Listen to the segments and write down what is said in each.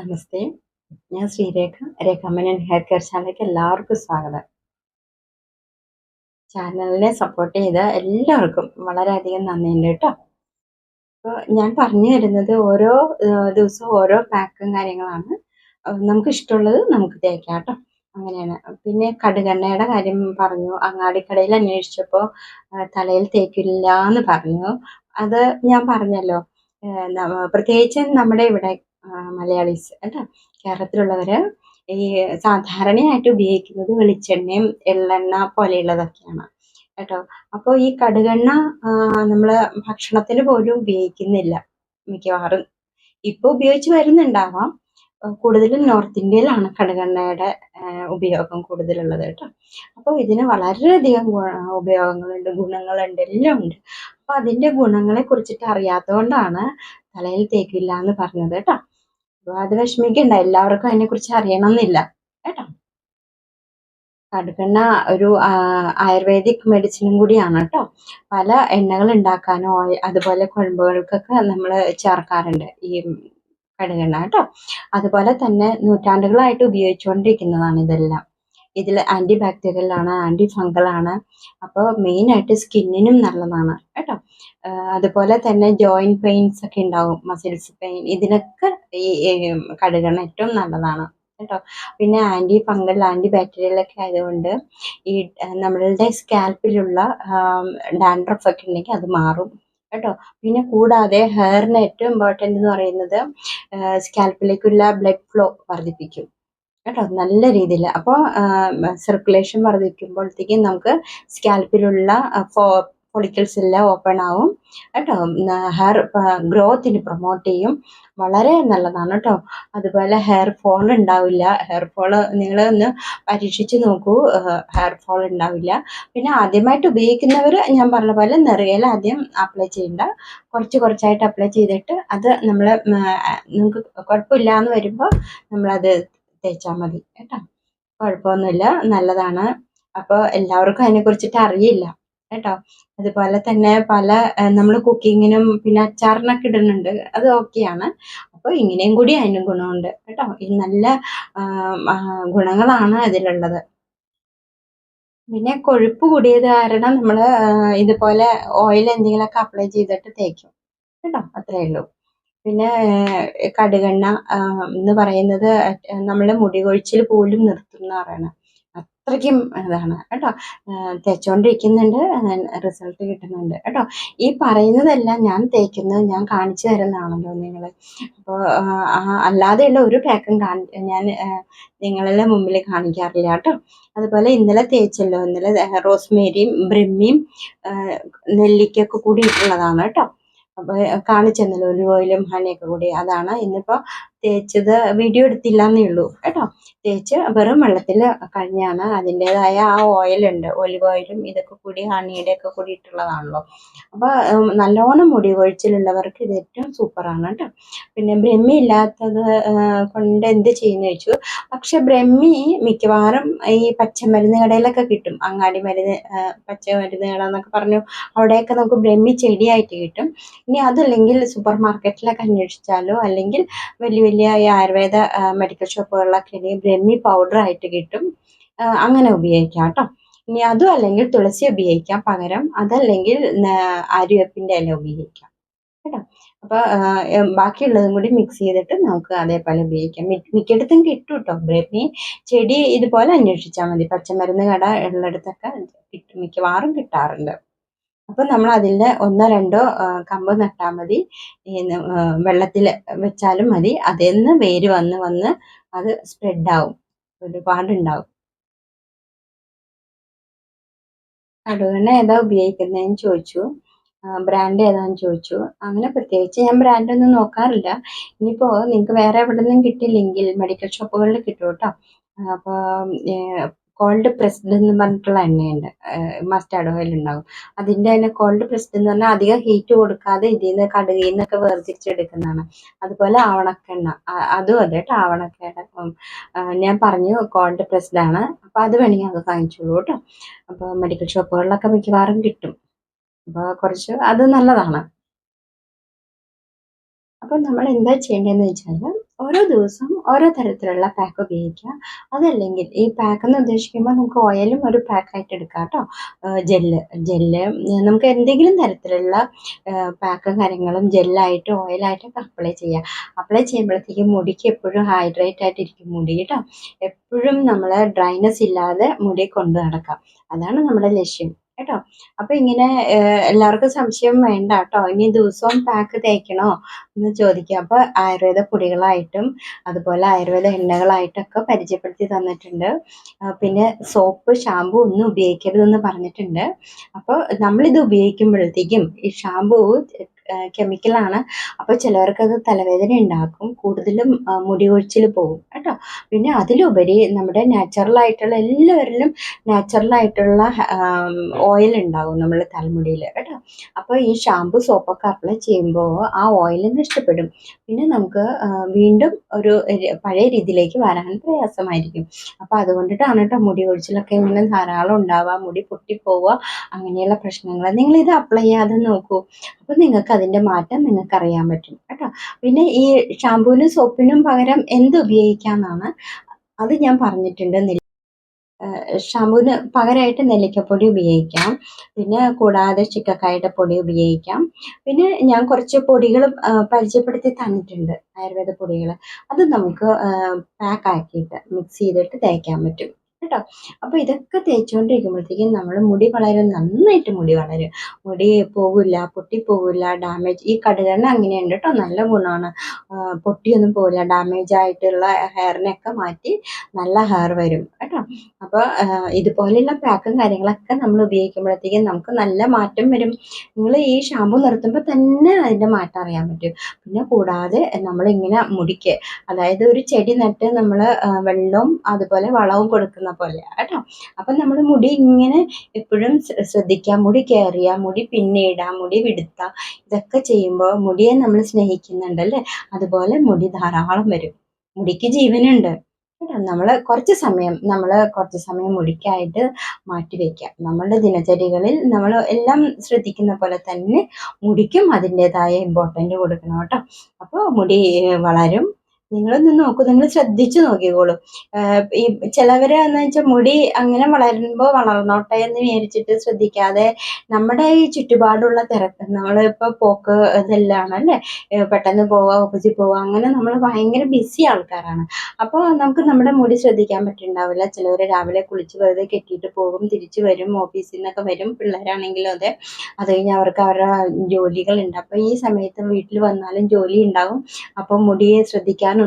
നമസ്തേ. ഞാൻ Sreerekha. രേഖാമനൻ hair care ചാനലിലേക്ക് എല്ലാവർക്കും സ്വാഗതം. ചാനലിനെ സപ്പോർട്ട് ചെയ്ത എല്ലാവർക്കും വളരെയധികം നന്ദിയുണ്ട് കേട്ടോ. അപ്പോൾ ഞാൻ പറഞ്ഞു തരുന്നത് ഓരോ ദിവസവും ഓരോ പാക്കും കാര്യങ്ങളാണ്. നമുക്കിഷ്ടമുള്ളത് നമുക്ക് തേക്കാം കേട്ടോ. അങ്ങനെയാണ്. പിന്നെ കടുകെണ്ണയുടെ കാര്യം പറഞ്ഞു. അങ്ങാടിക്കടയിൽ അന്വേഷിച്ചപ്പോൾ തലയിൽ തേക്കില്ല എന്ന് പറഞ്ഞു. അത് ഞാൻ പറഞ്ഞല്ലോ. പ്രത്യേകിച്ച് നമ്മുടെ ഇവിടെ മലയാളീസ് കേട്ടോ, കേരളത്തിലുള്ളവർ ഈ സാധാരണയായിട്ട് ഉപയോഗിക്കുന്നത് വെളിച്ചെണ്ണയും എള്ളെണ്ണ പോലെയുള്ളതൊക്കെയാണ് കേട്ടോ. അപ്പോൾ ഈ കടുകെണ്ണ നമ്മൾ ഭക്ഷണത്തിന് പോലും ഉപയോഗിക്കുന്നില്ല മിക്കവാറും. ഇപ്പോൾ ഉപയോഗിച്ച് വരുന്നുണ്ടാവാം. കൂടുതലും നോർത്ത് ഇന്ത്യയിലാണ് കടുകെണ്ണയുടെ ഉപയോഗം കൂടുതലുള്ളത് കേട്ടോ. അപ്പോൾ ഇതിന് വളരെയധികം ഉപയോഗങ്ങളുണ്ട്, ഗുണങ്ങളുണ്ട്, എല്ലാം ഉണ്ട്. അപ്പോൾ അതിൻ്റെ ഗുണങ്ങളെ കുറിച്ചിട്ട് അറിയാത്തതുകൊണ്ടാണ് തലയിൽ തേക്കില്ല എന്ന് പറഞ്ഞത് കേട്ടോ. അപ്പോൾ അത് വിഷമിക്കണ്ട, എല്ലാവർക്കും അതിനെക്കുറിച്ച് അറിയണമെന്നില്ല കേട്ടോ. കടുകെണ്ണ ഒരു ആയുർവേദിക് മെഡിസിനും കൂടിയാണ് കേട്ടോ. പല എണ്ണകൾ ഉണ്ടാക്കാനോ അതുപോലെ കുഴമ്പുകൾക്കൊക്കെ നമ്മൾ ചേർക്കാറുണ്ട് ഈ കടുകെണ്ണ കേട്ടോ. അതുപോലെ തന്നെ നൂറ്റാണ്ടുകളായിട്ട് ഉപയോഗിച്ചുകൊണ്ടിരിക്കുന്നതാണ് ഇതെല്ലാം. ഇതിൽ ആൻറ്റി ബാക്ടീരിയലാണ്, ആൻറ്റി ഫംഗലാണ്. അപ്പോൾ മെയിനായിട്ട് സ്കിന്നിനും നല്ലതാണ് കേട്ടോ. അതുപോലെ തന്നെ ജോയിൻറ്റ് പെയിൻസ് ഒക്കെ ഉണ്ടാവും, മസിൽസ് പെയിൻ, ഇതിനൊക്കെ ഈ കടുകെണ്ണ ഏറ്റവും നല്ലതാണ് കേട്ടോ. പിന്നെ ആൻറ്റി ഫംഗൽ, ആൻറ്റി ബാക്ടീരിയലൊക്കെ ആയതുകൊണ്ട് ഈ നമ്മളുടെ സ്കാൽപ്പിലുള്ള ഡാൻഡ്രഫ് ഒക്കെ ഉണ്ടെങ്കിൽ അത് മാറും കേട്ടോ. പിന്നെ കൂടാതെ ഹെയറിന് ഏറ്റവും ഇമ്പോർട്ടൻ്റ് എന്ന് പറയുന്നത് സ്കാൽപ്പിലേക്കുള്ള ബ്ലഡ് ഫ്ലോ വർദ്ധിപ്പിക്കും കേട്ടോ, നല്ല രീതിയിൽ. അപ്പോൾ സർക്കുലേഷൻ വർദ്ധിക്കുമ്പോഴത്തേക്കും നമുക്ക് സ്കാൽപ്പിലുള്ള ഫോളിക്കിൾസ് എല്ലാം ഓപ്പൺ ആവും കേട്ടോ. ഹെയർ ഗ്രോത്തിന് പ്രൊമോട്ട് ചെയ്യും, വളരെ നല്ലതാണ് കേട്ടോ. അതുപോലെ ഹെയർ ഫോൾ ഉണ്ടാവില്ല. ഹെയർ ഫോൾ നിങ്ങൾ ഒന്ന് പരീക്ഷിച്ച് നോക്കൂ, ഹെയർ ഫോൾ ഉണ്ടാവില്ല. പിന്നെ ആദ്യമായിട്ട് ഉപയോഗിക്കുന്നവർ ഞാൻ പറഞ്ഞ പോലെ നിറയിൽ ആദ്യം അപ്ലൈ ചെയ്യണ്ട, കുറച്ച് കുറച്ചായിട്ട് അപ്ലൈ ചെയ്തിട്ട് അത് നമ്മൾ നിങ്ങൾക്ക് കുഴപ്പമില്ല എന്ന് വരുമ്പോൾ നമ്മളത് തേച്ചാൽ മതി കേട്ടോ. കുഴപ്പമൊന്നുമില്ല, നല്ലതാണ്. അപ്പോൾ എല്ലാവർക്കും അതിനെക്കുറിച്ചിട്ട് അറിയില്ല കേട്ടോ. അതുപോലെ തന്നെ പല നമ്മൾ കുക്കിങ്ങിനും പിന്നെ അച്ചാറിനൊക്കെ ഇടുന്നുണ്ട്, അത് ഓക്കെയാണ്. അപ്പോൾ ഇങ്ങനെയും കൂടി അതിന് ഗുണമുണ്ട് കേട്ടോ. ഈ നല്ല ഗുണങ്ങളാണ് അതിലുള്ളത്. പിന്നെ കൊഴുപ്പ് കൂടിയത് കാരണം നമ്മൾ ഇതുപോലെ ഓയിൽ എന്തെങ്കിലുമൊക്കെ അപ്ലൈ ചെയ്തിട്ട് തേക്കും കേട്ടോ, അത്രയേ ഉള്ളൂ. പിന്നെ കടുകെണ്ണ എന്ന് പറയുന്നത് നമ്മളെ മുടി കൊഴിച്ചിൽ പോലും നിർത്തും എന്ന് പറയണം. അത്രയ്ക്കും ഇതാണ് കേട്ടോ. തേച്ചുകൊണ്ടിരിക്കുന്നുണ്ട്, റിസൾട്ട് കിട്ടുന്നുണ്ട് കേട്ടോ. ഈ പറയുന്നതെല്ലാം ഞാൻ തേക്കുന്നത് ഞാൻ കാണിച്ചു തരുന്നതാണല്ലോ നിങ്ങൾ. അപ്പോൾ അല്ലാതെയുള്ള ഒരു പാക്കും ഞാൻ നിങ്ങളുടെ മുമ്പിൽ കാണിക്കാറില്ല കേട്ടോ. അതുപോലെ ഇന്നലെ തേച്ചല്ലോ, ഇന്നലെ റോസ്മേരിയും ബ്രഹ്മിയും നെല്ലിക്കൊക്കെ കൂടി ഇട്ടുള്ളതാണ് കേട്ടോ. അപ്പോൾ കാണിച്ചെന്നല്ലോ, ഒലിവ് ഓയിലും ഹണിയൊക്കെ കൂടി, അതാണ് ഇന്നിപ്പോൾ തേച്ചത്. വീഡിയോ എടുത്തില്ല എന്നേ ഉള്ളൂ കേട്ടോ. തേച്ച് വെറും വെള്ളത്തിൽ കഴിഞ്ഞാണ്. അതിൻ്റേതായ ആ ഓയിലുണ്ട്, ഒലിവ് ഓയിലും ഇതൊക്കെ കൂടി ഹണിയുടെ ഒക്കെ കൂടി ഇട്ടുള്ളതാണല്ലോ. അപ്പോൾ നല്ലോണം മുടി കൊഴിച്ചിലുള്ളവർക്ക് ഇത് ഏറ്റവും സൂപ്പറാണ് കേട്ടോ. പിന്നെ ബ്രഹ്മി ഇല്ലാത്തത് കൊണ്ട് എന്ത് ചെയ്യുന്നു ചോദിച്ചു. പക്ഷെ ബ്രഹ്മി മിക്കവാറും ഈ പച്ചമരുന്ന് കടയിലൊക്കെ കിട്ടും, അങ്ങാടി മരുന്ന് പച്ചമരുന്ന് കട എന്നൊക്കെ പറഞ്ഞു, അവിടെയൊക്കെ നമുക്ക് ബ്രഹ്മി ചെടിയായിട്ട് കിട്ടും. ഇനി അതല്ലെങ്കിൽ സൂപ്പർ മാർക്കറ്റിലൊക്കെ അന്വേഷിച്ചാലോ അല്ലെങ്കിൽ വലിയ വലിയ ഈ ആയുർവേദ മെഡിക്കൽ ഷോപ്പുകളിലൊക്കെ ആണെങ്കിൽ ബ്രഹ്മി പൗഡറായിട്ട് കിട്ടും, അങ്ങനെ ഉപയോഗിക്കാം കേട്ടോ. ഇനി അതും അല്ലെങ്കിൽ തുളസി ഉപയോഗിക്കാം പകരം, അതല്ലെങ്കിൽ ആര്യവേപ്പിൻ്റെ ഇല ഉപയോഗിക്കാം കേട്ടോ. അപ്പോൾ ബാക്കിയുള്ളതും കൂടി മിക്സ് ചെയ്തിട്ട് നമുക്ക് അതേപോലെ ഉപയോഗിക്കാം. മിക്കയിടത്തും കിട്ടും കേട്ടോ ബ്രഹ്മി ചെടി. ഇതുപോലെ അന്വേഷിച്ചാൽ മതി, പച്ചമരുന്ന് കട ഉള്ളിടത്തൊക്കെ കിട്ടും, മിക്കവാറും കിട്ടാറുണ്ട്. അപ്പോൾ നമ്മൾ അതിൻ്റെ ഒന്നോ രണ്ടോ കമ്പ് നട്ടാൽ മതി, വെള്ളത്തിൽ വെച്ചാലും മതി. അതിൽ നിന്ന് വേര് വന്ന് അത് സ്പ്രെഡാവും, ഒരുപാടുണ്ടാവും. കടുകെണ്ണ ഏതാ ഉപയോഗിക്കുന്നതെന്ന് ചോദിച്ചു, ബ്രാൻഡ് ഏതാണെന്ന് ചോദിച്ചു. അങ്ങനെ പ്രത്യേകിച്ച് ഞാൻ ബ്രാൻഡൊന്നും നോക്കാറില്ല. ഇനിയിപ്പോൾ നിങ്ങൾക്ക് വേറെ എവിടെ നിന്നും കിട്ടിയില്ലെങ്കിൽ മെഡിക്കൽ ഷോപ്പുകളിൽ കിട്ടും കേട്ടോ. അപ്പോൾ കോൾഡ് പ്രസ്ഡ് എന്ന് പറഞ്ഞിട്ടുള്ള എണ്ണയുണ്ട്, മസ്റ്റാർഡ് ഓയിൽ ഉണ്ടാകും. അതിൻ്റെ തന്നെ കോൾഡ് പ്രസ്ഡ് എന്ന് പറഞ്ഞാൽ അധികം ഹീറ്റ് കൊടുക്കാതെ ഇതിൽ നിന്ന് കടുകിൽ നിന്നൊക്കെ വേർതിരിച്ചെടുക്കുന്നതാണ്. അതുപോലെ ആവണക്കെണ്ണ, അതും അതെ കേട്ടോ, ആവണക്കയുടെ ഞാൻ പറഞ്ഞു കോൾഡ് പ്രസ്ഡ് ആണ്. അപ്പോൾ അത് വേണമെങ്കിൽ അത് വാങ്ങിച്ചോളൂ കേട്ടോ. അപ്പോൾ മെഡിക്കൽ ഷോപ്പുകളിലൊക്കെ മിക്കവാറും കിട്ടും. അപ്പോൾ കുറച്ച് അത് നല്ലതാണ്. അപ്പോൾ നമ്മൾ എന്താ ചെയ്യേണ്ടതെന്ന് വെച്ചാൽ ഓരോ ദിവസവും ഓരോ തരത്തിലുള്ള പാക്ക് ഉപയോഗിക്കുക. അതല്ലെങ്കിൽ ഈ പാക്ക് എന്ന് ഉദ്ദേശിക്കുമ്പോൾ നമുക്ക് ഓയിലും ഒരു പാക്കായിട്ട് എടുക്കാം കേട്ടോ. ജെല്ല് ജെല്ല് നമുക്ക് എന്തെങ്കിലും തരത്തിലുള്ള പാക്കും കാര്യങ്ങളും ജെല്ലായിട്ട് ഓയിലായിട്ടൊക്കെ അപ്ലൈ ചെയ്യാം. അപ്ലൈ ചെയ്യുമ്പോഴത്തേക്കും മുടിക്ക് എപ്പോഴും ഹൈഡ്രേറ്റ് ആയിട്ടിരിക്കും മുടി കേട്ടോ. എപ്പോഴും നമ്മൾ ഡ്രൈനെസ് ഇല്ലാതെ മുടി കൊണ്ട് നടക്കാം. അതാണ് നമ്മുടെ ലക്ഷ്യം കേട്ടോ. അപ്പൊ ഇങ്ങനെ എല്ലാവർക്കും സംശയം വേണ്ട കേട്ടോ. ഇനി ദിവസവും പാക്ക് തേക്കണോ എന്ന് ചോദിക്കുക. അപ്പൊ ആയുർവേദ പൊടികളായിട്ടും അതുപോലെ ആയുർവേദ എണ്ണകളായിട്ടൊക്കെ പരിചയപ്പെടുത്തി തന്നിട്ടുണ്ട്. പിന്നെ സോപ്പ് ഷാമ്പു ഒന്നും ഉപയോഗിക്കരുതെന്ന് പറഞ്ഞിട്ടുണ്ട്. അപ്പോൾ നമ്മളിത് ഉപയോഗിക്കുമ്പോഴത്തേക്കും ഈ ഷാമ്പു കെമിക്കലാണ്. അപ്പോൾ ചിലവർക്കത് തലവേദന ഉണ്ടാക്കും, കൂടുതലും മുടി കൊഴിച്ചിൽ പോകും കേട്ടോ. പിന്നെ അതിലുപരി നമ്മുടെ നാച്ചുറലായിട്ടുള്ള എല്ലാവരിലും നാച്ചുറലായിട്ടുള്ള ഓയിൽ ഉണ്ടാകും നമ്മൾ തലമുടിയിൽ കേട്ടോ. അപ്പോൾ ഈ ഷാമ്പു സോപ്പൊക്കെ അപ്ലൈ ചെയ്യുമ്പോൾ ആ ഓയിൽ നഷ്ടപ്പെടും. പിന്നെ നമുക്ക് വീണ്ടും ഒരു പഴയ രീതിയിലേക്ക് വരാൻ പ്രയാസമായിരിക്കും. അപ്പോൾ അതുകൊണ്ടിട്ടാണ് കേട്ടോ മുടി കൊഴിച്ചിലൊക്കെ ഇങ്ങനെ ധാരാളം ഉണ്ടാവുക, മുടി പൊട്ടിപ്പോവുക, അങ്ങനെയുള്ള പ്രശ്നങ്ങൾ. നിങ്ങളിത് അപ്ലൈ ചെയ്യാതെ നോക്കൂ. അപ്പോൾ നിങ്ങൾക്ക് അതിൻ്റെ മാറ്റം നിങ്ങൾക്ക് അറിയാൻ പറ്റും കേട്ടോ. പിന്നെ ഈ ഷാമ്പൂവിനും സോപ്പിനും പകരം എന്ത് ഉപയോഗിക്കാമെന്നാണ് അത് ഞാൻ പറഞ്ഞിട്ടുണ്ട്. ഷാമ്പൂവിന് പകരമായിട്ട് നെല്ലിക്കപ്പൊടി ഉപയോഗിക്കാം. പിന്നെ കൂടാതെ ചിക്കക്കായുടെ പൊടി ഉപയോഗിക്കാം. പിന്നെ ഞാൻ കുറച്ച് പൊടികൾ പരിചയപ്പെടുത്തി തന്നിട്ടുണ്ട്, ആയുർവേദ പൊടികൾ. അത് നമുക്ക് പാക്ക് ആക്കിയിട്ട് മിക്സ് ചെയ്തിട്ട് തേക്കാൻ പറ്റും കേട്ടോ. അപ്പോൾ ഇതൊക്കെ തേച്ചുകൊണ്ടിരിക്കുമ്പോഴത്തേക്കും നമ്മൾ മുടി വളരും, നന്നായിട്ട് മുടി വളരും. മുടി പോകില്ല, പൊട്ടിപ്പോകില്ല, ഡാമേജ്. ഈ കടുകെണ്ണ അങ്ങനെയുണ്ട് കേട്ടോ, നല്ല ഗുണമാണ്. പൊട്ടിയൊന്നും പോകില്ല, ഡാമേജ് ആയിട്ടുള്ള ഹെയറിനെയൊക്കെ മാറ്റി നല്ല ഹെയർ വരും കേട്ടോ. അപ്പോൾ ഇതുപോലെയുള്ള പാക്കും കാര്യങ്ങളൊക്കെ നമ്മൾ ഉപയോഗിക്കുമ്പോഴത്തേക്കും നമുക്ക് നല്ല മാറ്റം വരും. നിങ്ങൾ ഈ ഷാമ്പു നിർത്തുമ്പോൾ തന്നെ അതിൻ്റെ മാറ്റം അറിയാൻ പറ്റും. പിന്നെ കൂടാതെ നമ്മളിങ്ങനെ മുടിക്ക്, അതായത് ഒരു ചെടി നട്ട് നമ്മൾ വെള്ളവും അതുപോലെ വളവും കൊടുക്കുന്ന പോലെ കേട്ടോ. അപ്പം നമ്മൾ മുടി ഇങ്ങനെ എപ്പോഴും ശ്രദ്ധിക്കുക. മുടി കെയർ ചെയ്യുക, മുടി പിന്നിടുക, മുടി വിടുത്തുക, ഇതൊക്കെ ചെയ്യുമ്പോൾ മുടിയെ നമ്മൾ സ്നേഹിക്കുന്നുണ്ടല്ലേ, അതുപോലെ മുടി ധാരാളം വരും. മുടിക്ക് ജീവനുണ്ട്. നമ്മൾ കുറച്ച് സമയം മുടിക്കായിട്ട് മാറ്റി വയ്ക്കുക. നമ്മളുടെ ദിനചര്യകളിൽ നമ്മൾ എല്ലാം ശ്രദ്ധിക്കുന്ന പോലെ തന്നെ മുടിക്കും അതിൻ്റെതായ ഇമ്പോർട്ടൻ്റ് കൊടുക്കണം കേട്ടോ. അപ്പോൾ മുടി വളരും. നിങ്ങളൊന്ന് നോക്കൂ, നിങ്ങൾ ശ്രദ്ധിച്ചു നോക്കിക്കോളൂ. ഈ ചിലവരെന്ന് വെച്ചാൽ മുടി അങ്ങനെ വളരുമ്പോൾ വളർന്നോട്ടെ എന്ന് വിചാരിച്ചിട്ട് ശ്രദ്ധിക്കാതെ നമ്മുടെ ഈ ചുറ്റുപാടുള്ള തിരക്ക്, നമ്മളിപ്പോൾ പോക്ക് ഇതെല്ലാം അല്ലേ, പെട്ടെന്ന് പോവുക, ഓഫീസിൽ പോവുക, അങ്ങനെ നമ്മൾ ഭയങ്കര ബിസി ആൾക്കാരാണ്. അപ്പോൾ നമുക്ക് നമ്മുടെ മുടി ശ്രദ്ധിക്കാൻ പറ്റുന്നുണ്ടാവില്ല. ചിലവർ രാവിലെ കുളിച്ച് വെറുതെ കെട്ടിയിട്ട് പോകും, തിരിച്ചു വരും, ഓഫീസിൽ നിന്നൊക്കെ വരും. പിള്ളേരാണെങ്കിലും അതെ. അത് കഴിഞ്ഞ് അവർക്ക് അവരുടെ ജോലികളുണ്ട്. അപ്പോൾ ഈ സമയത്ത് വീട്ടിൽ വന്നാലും ജോലി ഉണ്ടാകും. അപ്പോൾ മുടിയെ ശ്രദ്ധിക്കാനൊന്നും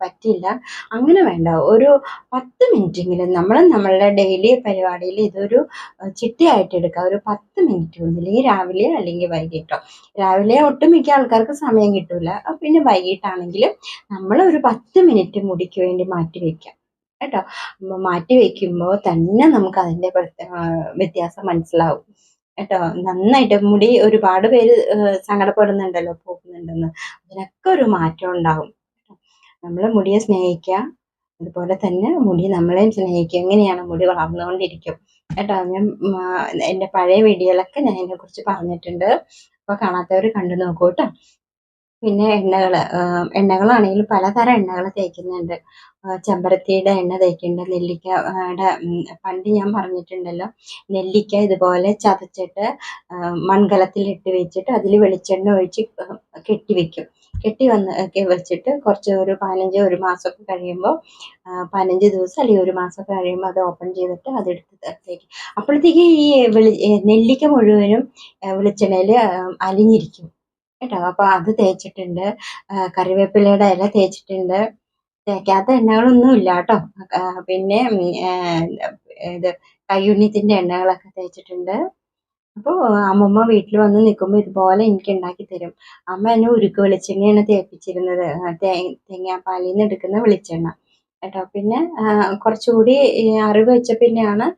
പറ്റില്ല. അങ്ങനെ വേണ്ട. ഒരു 10 മിനിറ്റെങ്കിലും നമ്മൾ നമ്മളുടെ ഡെയിലി പരിപാടിയിൽ ഇതൊരു ചിട്ടയായിട്ട് എടുക്കുക. ഒരു 10 മിനിറ്റ്, ഒന്നില്ലെങ്കിൽ രാവിലെ അല്ലെങ്കിൽ വൈകിട്ടോ. രാവിലെ ഒട്ടുമിക്ക ആൾക്കാർക്ക് സമയം കിട്ടില്ല. പിന്നെ വൈകിട്ടാണെങ്കിലും നമ്മൾ ഒരു 10 മിനിറ്റ് മുടിക്ക് വേണ്ടി മാറ്റി വയ്ക്കാം കേട്ടോ. മാറ്റി വയ്ക്കുമ്പോൾ തന്നെ നമുക്ക് അതിൻ്റെ വ്യത്യാസം മനസ്സിലാവും കേട്ടോ. നന്നായിട്ട് മുടി, ഒരുപാട് പേര് സങ്കടപ്പെടുന്നുണ്ടല്ലോ പോകുന്നുണ്ടെന്ന്, അതിനൊക്കെ ഒരു മാറ്റം ഉണ്ടാകും. നമ്മൾ മുടിയെ സ്നേഹിക്കുക, അതുപോലെ തന്നെ മുടി നമ്മളെയും സ്നേഹിക്കുക. എങ്ങനെയാണ് മുടി വളർന്നുകൊണ്ടിരിക്കും കേട്ടോ. ഞാൻ എൻ്റെ പഴയ വീഡിയോയിലൊക്കെ ഞാൻ ഇതിനെക്കുറിച്ച് പറഞ്ഞിട്ടുണ്ട്. അപ്പോൾ കാണാത്തവർ കണ്ടു നോക്കൂ കേട്ടോ. പിന്നെ എണ്ണകളാണെങ്കിൽ പലതരം എണ്ണകൾ തേക്കുന്നുണ്ട്. ചെമ്പരത്തിയുടെ എണ്ണ തേക്കുന്നുണ്ട്, നെല്ലിക്കയുടെ പണ്ട് ഞാൻ പറഞ്ഞിട്ടുണ്ടല്ലോ, നെല്ലിക്ക ഇതുപോലെ ചതച്ചിട്ട് മൺകലത്തിലിട്ട് വെച്ചിട്ട് അതിൽ വെളിച്ചെണ്ണ ഒഴിച്ച് കെട്ടി വെക്കും. വെച്ചിട്ട് കുറച്ച് ഒരു 15 ഒരു മാസമൊക്കെ കഴിയുമ്പോൾ, 15 ദിവസം അല്ലെങ്കിൽ ഒരു മാസമൊക്കെ കഴിയുമ്പോൾ അത് ഓപ്പൺ ചെയ്തിട്ട് അതെടുത്ത് തേക്കും. അപ്പോഴത്തേക്ക് ഈ നെല്ലിക്ക മുഴുവനും വെളിച്ചെണ്ണയിൽ അലിഞ്ഞിരിക്കും കേട്ടോ. അപ്പോൾ അത് തേച്ചിട്ടുണ്ട്. കറിവേപ്പിലയുടെ ഇല തേച്ചിട്ടുണ്ട്. തേക്കാത്ത എണ്ണകളൊന്നും ഇല്ല കേട്ടോ. പിന്നെ ഇത് കയ്യുണ്ണിത്തിൻ്റെ എണ്ണകളൊക്കെ തേച്ചിട്ടുണ്ട്. അപ്പോൾ അമ്മൂമ്മ വീട്ടിൽ വന്ന് നിൽക്കുമ്പോൾ ഇതുപോലെ എനിക്ക് ഉണ്ടാക്കി തരും. അമ്മ എന്നെ ഉരുക്ക് വെളിച്ചെണ്ണയാണ് തേപ്പിച്ചിരുന്നത്, തേങ്ങാപ്പാലിൽ നിന്ന് എടുക്കുന്ന വെളിച്ചെണ്ണ കേട്ടോ. പിന്നെ കുറച്ചുകൂടി അറിവ് വെച്ച പിന്നെയാണ്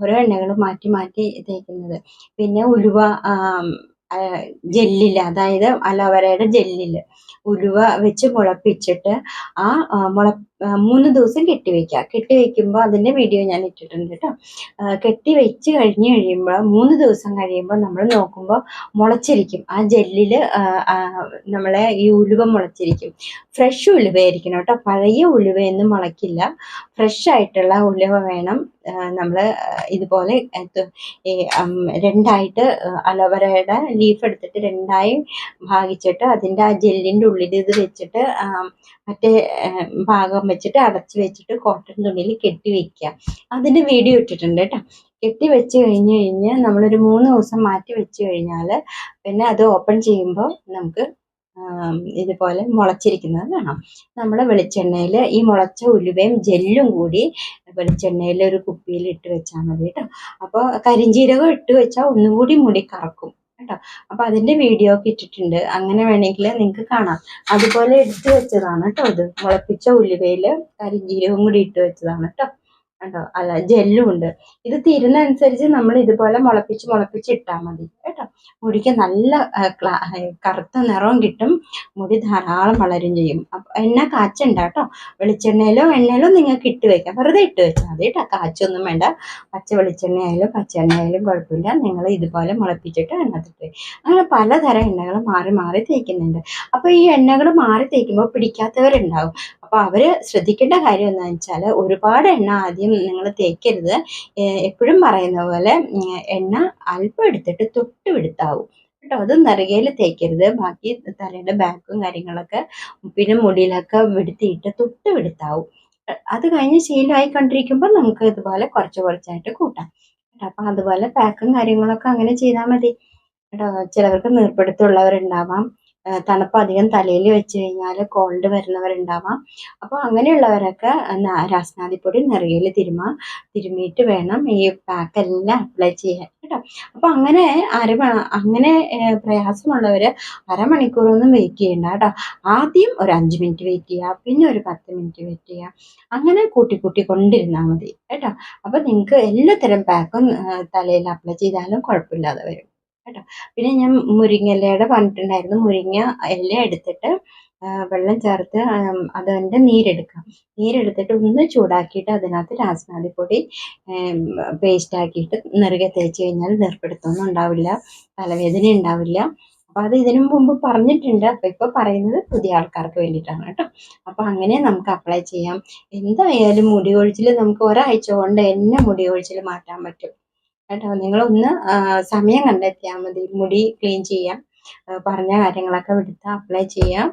ഓരോ എണ്ണകൾ മാറ്റി മാറ്റി തേക്കുന്നത്. പിന്നെ ഉലുവ ജെല്ലിൽ, അതായത് അലോവേരയുടെ ജെല്ലിൽ ഉലുവ വെച്ച് മുളപ്പിച്ചിട്ട് ആ 3 ദിവസം കെട്ടിവെക്കുക. കെട്ടിവെക്കുമ്പോൾ അതിൻ്റെ വീഡിയോ ഞാൻ ഇട്ടിട്ടുണ്ട് കേട്ടോ. കെട്ടി വെച്ച് കഴിഞ്ഞ് കഴിയുമ്പോൾ 3 ദിവസം കഴിയുമ്പോൾ നമ്മൾ നോക്കുമ്പോൾ മുളച്ചിരിക്കും. ആ ജെല്ലിൽ നമ്മളെ ഈ ഉലുവ മുളച്ചിരിക്കും. ഫ്രഷ് ഉലുവയായിരിക്കണം കേട്ടോ. പഴയ ഉലുവയൊന്നും മുളയ്ക്കില്ല. ഫ്രഷ് ആയിട്ടുള്ള ഉലുവ വേണം. നമ്മൾ ഇതുപോലെ രണ്ടായിട്ട് അലോവേരയുടെ ലീഫ് എടുത്തിട്ട് രണ്ടായി ഭാഗിച്ചിട്ട് അതിൻ്റെ ആ ജെല്ലിൻ്റെ ഉള്ളിൽ ഇത് വെച്ചിട്ട് മറ്റേ ഭാഗം വെച്ചിട്ട് അടച്ചു വെച്ചിട്ട് കോട്ടൺ തുണിയിൽ കെട്ടി വെക്കുക. അതിൻ്റെ വീഡിയോ ഇട്ടിട്ടുണ്ട് കേട്ടോ. കെട്ടി വെച്ച് കഴിഞ്ഞ് നമ്മളൊരു 3 ദിവസം മാറ്റി വെച്ച് കഴിഞ്ഞാൽ പിന്നെ അത് ഓപ്പൺ ചെയ്യുമ്പോൾ നമുക്ക് ഇതുപോലെ മുളച്ചിരിക്കുന്നത് കാണാം. നമ്മൾ വെളിച്ചെണ്ണയിൽ ഈ മുളച്ച ഉലുവയും ജെല്ലും കൂടി വെളിച്ചെണ്ണയിൽ ഒരു കുപ്പിയിൽ ഇട്ട് വെച്ചാൽ മതി കേട്ടോ. അപ്പോൾ കരിഞ്ജീരകം ഇട്ട് വെച്ചാൽ ഒന്നും കൂടി മുടി കറക്കും കേട്ടോ. അപ്പോൾ അതിൻ്റെ വീഡിയോ ഒക്കെ ഇട്ടിട്ടുണ്ട്. അങ്ങനെ വേണമെങ്കിൽ നിങ്ങൾക്ക് കാണാം. അതുപോലെ എടുത്തു വെച്ചതാണ് കേട്ടോ. ഇത് മുളപ്പിച്ച ഉലുവയിൽ കരിഞ്ജീരകം കൂടി ഇട്ട് വെച്ചതാണ് കേട്ടോ. കേട്ടോ, അല്ല ജെല്ലും ഉണ്ട്. ഇത് തീരുന്നതനുസരിച്ച് നമ്മൾ ഇതുപോലെ മുളപ്പിച്ച് ഇട്ടാൽ മതി കേട്ടോ. മുടിക്ക് നല്ല കറുത്ത നിറവും കിട്ടും. മുടി ധാരാളം വളരും ചെയ്യും. എണ്ണ കാച്ചണ്ട കേട്ടോ. വെളിച്ചെണ്ണയിലോ എണ്ണയിലോ നിങ്ങൾക്ക് ഇട്ട് വെക്കാം. വെറുതെ ഇട്ട് വെച്ചാൽ മതി കേട്ടോ. കാച്ചൊന്നും വേണ്ട. പച്ച വെളിച്ചെണ്ണയായാലും പച്ച എണ്ണയായാലും കുഴപ്പമില്ല. നിങ്ങൾ ഇതുപോലെ മുളപ്പിച്ചിട്ട് എണ്ണത്തിട്ട് അങ്ങനെ പലതരം എണ്ണകൾ മാറി മാറി തേക്കുന്നുണ്ട്. അപ്പോൾ ഈ എണ്ണകൾ മാറി തേക്കുമ്പോൾ പിടിക്കാത്തവരുണ്ടാവും. അപ്പോൾ അവർ ശ്രദ്ധിക്കേണ്ട കാര്യം എന്താണെന്ന് വെച്ചാൽ ഒരുപാട് എണ്ണ ആദ്യം നിങ്ങൾ തേക്കരുത്. എപ്പോഴും പറയുന്ന പോലെ എണ്ണ അല്പം എടുത്തിട്ട് തൊട്ട് വിടുത്താവും കേട്ടോ. അത് നെറുകയിൽ തേക്കരുത്. ബാക്കി തലയുടെ ബാക്കും കാര്യങ്ങളൊക്കെ പിന്നെ മുടിയിലൊക്കെ വിടുത്തിയിട്ട് തൊട്ട് വിടുത്താവും. അത് കഴിഞ്ഞ് ശീലമായിക്കൊണ്ടിരിക്കുമ്പോൾ നമുക്ക് ഇതുപോലെ കുറച്ച് കുറച്ചായിട്ട് കൂട്ടാം കേട്ടോ. അപ്പം അതുപോലെ പാക്കും കാര്യങ്ങളൊക്കെ അങ്ങനെ ചെയ്താൽ മതി കേട്ടോ. ചിലവർക്ക് നീർപ്പിടുത്തമുള്ളവരുണ്ടാവാം. തണുപ്പ് അധികം തലയിൽ വെച്ച് കഴിഞ്ഞാൽ കോൾഡ് വരുന്നവരുണ്ടാവാം. അപ്പോൾ അങ്ങനെയുള്ളവരൊക്കെ രാസ്നാദിപ്പൊടി നെറുകയിൽ തിരുമ്മിയിട്ട് വേണം ഈ പാക്കെല്ലാം അപ്ലൈ ചെയ്യാൻ കേട്ടോ. അപ്പോൾ അങ്ങനെ അങ്ങനെ പ്രയാസമുള്ളവർ അരമണിക്കൂറൊന്നും വെയിറ്റ് ചെയ്യണ്ട കേട്ടോ. ആദ്യം ഒരു 5 മിനിറ്റ് വെയിറ്റ് ചെയ്യുക, പിന്നെ ഒരു 10 മിനിറ്റ് വെയിറ്റ് ചെയ്യുക. അങ്ങനെ കൂട്ടി കൊണ്ടിരുന്നാൽ മതി കേട്ടോ. അപ്പോൾ നിങ്ങൾക്ക് എല്ലാത്തരം പാക്കും തലയിൽ അപ്ലൈ ചെയ്താലും കുഴപ്പമില്ലാതെ വരും കേട്ടോ. പിന്നെ ഞാൻ മുരിങ്ങയിലയുടെ പറഞ്ഞിട്ടുണ്ടായിരുന്നു. മുരിങ്ങ ഇല എടുത്തിട്ട് വെള്ളം ചേർത്ത് അതിൻ്റെ നീരെടുത്തിട്ട് ഒന്ന് ചൂടാക്കിയിട്ട് അതിനകത്ത് രാസ്നാദിപ്പൊടി പേസ്റ്റ് ആക്കിയിട്ട് നെറുകെ തേച്ച് കഴിഞ്ഞാൽ നീർപ്പിടുത്തമൊന്നും ഉണ്ടാവില്ല, തലവേദന ഉണ്ടാവില്ല. അപ്പോൾ അത് ഇതിനു മുമ്പ് പറഞ്ഞിട്ടുണ്ട്. അപ്പോൾ ഇപ്പോൾ പറയുന്നത് പുതിയ ആൾക്കാർക്ക് വേണ്ടിയിട്ടാണ് കേട്ടോ. അപ്പോൾ അങ്ങനെ നമുക്ക് അപ്ലൈ ചെയ്യാം. എന്തായാലും മുടി കൊഴിച്ചിൽ നമുക്ക് ഒരാഴ്ച കൊണ്ട് എന്നെ മുടി കൊഴിച്ചിൽ മാറ്റാൻ പറ്റും കേട്ടോ. നിങ്ങളൊന്ന് സമയം കണ്ടെത്തിയാൽ മതി. മുടി ക്ലീൻ ചെയ്യാം, പറഞ്ഞ കാര്യങ്ങളൊക്കെ എടുത്ത് അപ്ലൈ ചെയ്യാം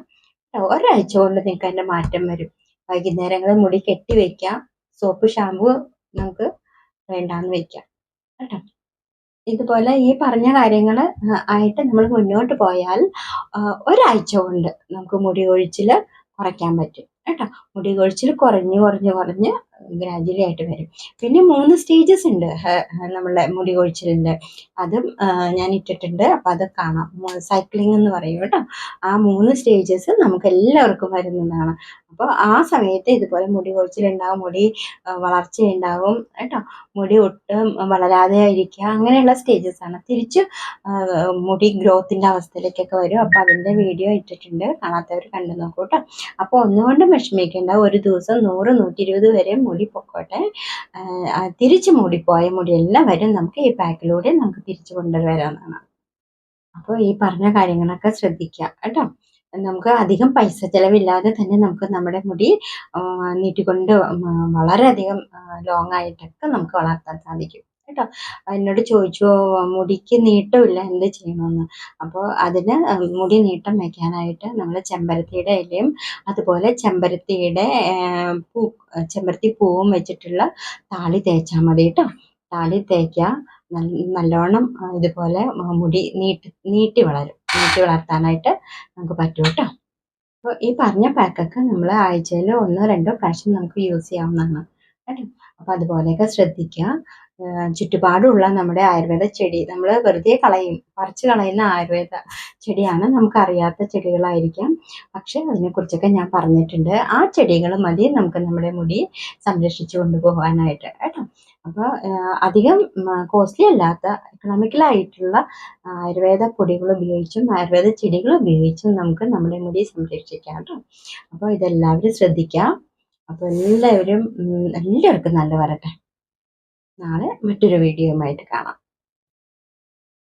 കേട്ടോ. ഒരാഴ്ച കൊണ്ട് നിങ്ങൾക്ക് അതിൻ്റെ മാറ്റം വരും. വൈകുന്നേരങ്ങളിൽ മുടി കെട്ടി വയ്ക്കാം. സോപ്പ് ഷാമ്പു നമുക്ക് വേണ്ടാന്ന് വയ്ക്കാം കേട്ടോ. ഇതുപോലെ ഈ പറഞ്ഞ കാര്യങ്ങൾ ആയിട്ട് നമ്മൾ മുന്നോട്ട് പോയാൽ ഒരാഴ്ച കൊണ്ട് നമുക്ക് മുടി കൊഴിച്ചിൽ കുറയ്ക്കാൻ പറ്റും കേട്ടോ. മുടി കൊഴിച്ചിൽ കുറഞ്ഞ് ഗ്രാജുവലി ആയിട്ട് വരും. പിന്നെ 3 സ്റ്റേജസ് ഉണ്ട് നമ്മളുടെ മുടി കൊഴിച്ചിലിൻ്റെ. അതും ഞാൻ ഇട്ടിട്ടുണ്ട്. അപ്പോൾ അത് കാണാം. സൈക്ലിംഗ് എന്ന് പറയും കേട്ടോ. ആ 3 സ്റ്റേജസ് നമുക്ക് എല്ലാവർക്കും വരുന്നതാണ്. അപ്പോൾ ആ സമയത്ത് ഇതുപോലെ മുടി കൊഴിച്ചിലുണ്ടാവും, മുടി വളർച്ചയുണ്ടാവും കേട്ടോ. മുടി ഒട്ടും വളരാതെ ഇരിക്കുക, അങ്ങനെയുള്ള സ്റ്റേജസ് ആണ്. തിരിച്ച് മുടി ഗ്രോത്തിൻ്റെ അവസ്ഥയിലേക്കൊക്കെ വരും. അപ്പോൾ അതിൻ്റെ വീഡിയോ ഇട്ടിട്ടുണ്ട്. കാണാത്തവർ കണ്ടു നോക്കൂ കേട്ടോ. അപ്പോൾ ഒന്നുകൊണ്ടും വിഷമിക്കേണ്ട. ഒരു ദിവസം 100-120 വരെ മുടി പൊക്കോട്ടെ. തിരിച്ച് പോയ മുടിയെല്ലാം വരും നമുക്ക് ഈ പാക്കിലൂടെ നമുക്ക് തിരിച്ചു കൊണ്ടുവരാവുന്നതാണ്. അപ്പോൾ ഈ പറഞ്ഞ കാര്യങ്ങളൊക്കെ ശ്രദ്ധിക്കുക കേട്ടോ. നമുക്ക് അധികം പൈസ ചിലവില്ലാതെ തന്നെ നമുക്ക് നമ്മുടെ മുടി നീട്ടിക്കൊണ്ട് വളരെയധികം ലോങ് ആയിട്ടൊക്കെ നമുക്ക് വളർത്താൻ സാധിക്കും കേട്ടോ. എന്നോട് ചോദിച്ചു മുടിക്ക് നീട്ടമില്ല, എന്ത് ചെയ്യണമെന്ന്. അപ്പോൾ അതിന് മുടി നീട്ടം വയ്ക്കാനായിട്ട് നമ്മൾ ചെമ്പരത്തിയുടെ ഇലയും അതുപോലെ ചെമ്പരത്തി പൂവും വെച്ചിട്ടുള്ള താളി തേച്ചാൽ മതി കേട്ടോ. താളി തേക്കുക. നല്ലോണം ഇതുപോലെ മുടി നീട്ടി വളർത്താനായിട്ട് നമുക്ക് പറ്റും കേട്ടോ. അപ്പോൾ ഈ പറഞ്ഞ പാക്കൊക്കെ നമ്മൾ ആഴ്ചയിൽ 1-2 പ്രാവശ്യം നമുക്ക് യൂസ് ചെയ്യാവുന്നതാണ് കേട്ടോ. അപ്പോൾ അതുപോലെയൊക്കെ ശ്രദ്ധിക്കുക. ചുറ്റുപാടുള്ള നമ്മുടെ ആയുർവേദ ചെടി നമ്മൾ വെറുതെ പറിച്ചു കളയുന്ന ആയുർവേദ ചെടിയാണ്. നമുക്കറിയാത്ത ചെടികളായിരിക്കാം, പക്ഷെ അതിനെക്കുറിച്ചൊക്കെ ഞാൻ പറഞ്ഞിട്ടുണ്ട്. ആ ചെടികൾ മതി നമുക്ക് നമ്മുടെ മുടി സംരക്ഷിച്ചു കൊണ്ടുപോകാനായിട്ട് കേട്ടോ. അപ്പോൾ അധികം കോസ്റ്റ്ലി അല്ലാത്ത എക്കണോമിക്കലായിട്ടുള്ള ആയുർവേദ പൊടികൾ ഉപയോഗിച്ചും ആയുർവേദ ചെടികൾ ഉപയോഗിച്ചും നമുക്ക് നമ്മുടെ മുടി സംരക്ഷിക്കാം കേട്ടോ. അപ്പോൾ ഇതെല്ലാവരും ശ്രദ്ധിക്കാം. അപ്പോൾ എല്ലാവരും എല്ലാവർക്കും നല്ല വരട്ടെ. നാളെ മറ്റൊരു വീഡിയോയുമായിട്ട് കാണാം.